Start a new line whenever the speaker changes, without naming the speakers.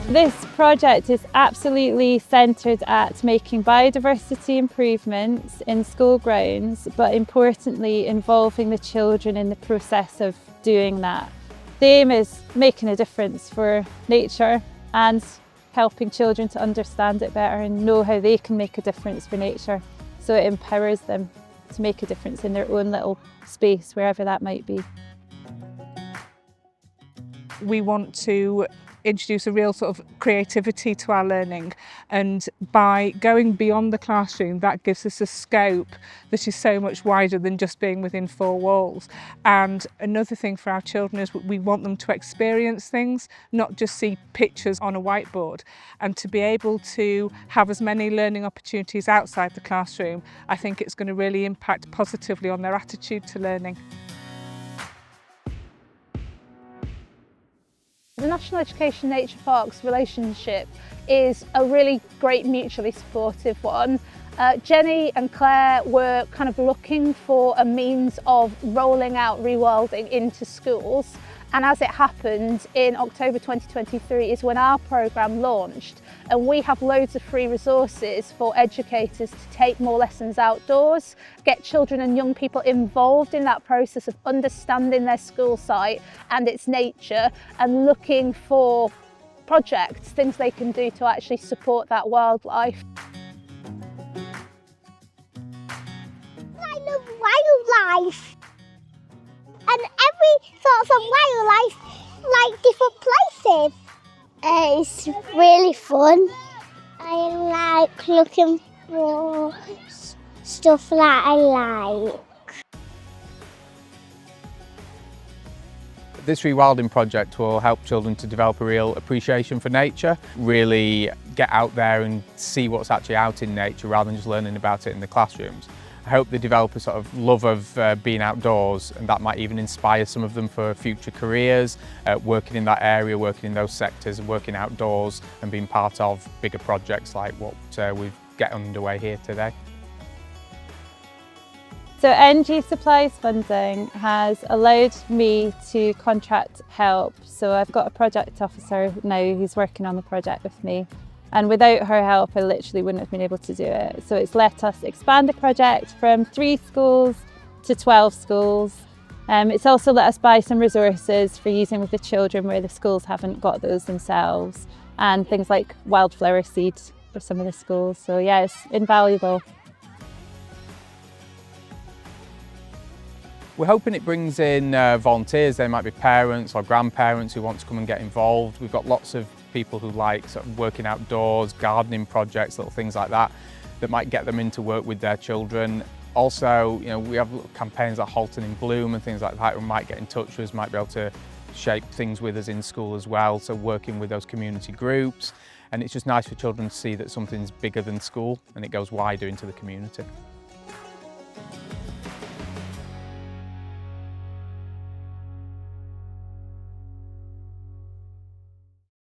This project is absolutely centred at making biodiversity improvements in school grounds, but importantly involving the children in the process of doing that. The aim is making a difference for nature and helping children to understand it better and know how they can make a difference for nature, so it empowers them to make a difference in their own little space, wherever that might be.
We want to introduce a real sort of creativity to our learning, and by going beyond the classroom that gives us a scope that is so much wider than just being within four walls. And another thing for our children is we want them to experience things, not just see pictures on a whiteboard, and to be able to have as many learning opportunities outside the classroom. I think it's going to really impact positively on their attitude to learning.
The National Education Nature Parks relationship is a really great mutually supportive one. Jenny and Claire were kind of looking for a means of rolling out rewilding into schools, and as it happened in October 2023 is when our programme launched, and we have loads of free resources for educators to take more lessons outdoors, get children and young people involved in that process of understanding their school site and its nature, and looking for projects, things they can do to actually support that wildlife.
I love wildlife, and every sort of wildlife, like different places. It's really fun. I like looking for stuff that I like.
This rewilding project will help children to develop a real appreciation for nature, really get out there and see what's actually out in nature rather than just learning about it in the classrooms. I hope they develop a sort of love of being outdoors, and that might even inspire some of them for future careers, working in that area, working in those sectors and working outdoors and being part of bigger projects like what we've got underway here today.
So ENGIE Supply's funding has allowed me to contract help. So I've got a project officer now who's working on the project with me. And without her help, I literally wouldn't have been able to do it. So it's let us expand the project from 3 schools to 12 schools. It's also let us buy some resources for using with the children where the schools haven't got those themselves, and things like wildflower seed for some of the schools. So yeah, it's invaluable.
We're hoping it brings in volunteers. They might be parents or grandparents who want to come and get involved. We've got lots of people who like sort of working outdoors, gardening projects, little things like that, that might get them into work with their children. Also, you know, we have little campaigns like Halton in Bloom and things like that who might get in touch with us, might be able to shape things with us in school as well. So working with those community groups, and it's just nice for children to see that something's bigger than school and it goes wider into the community.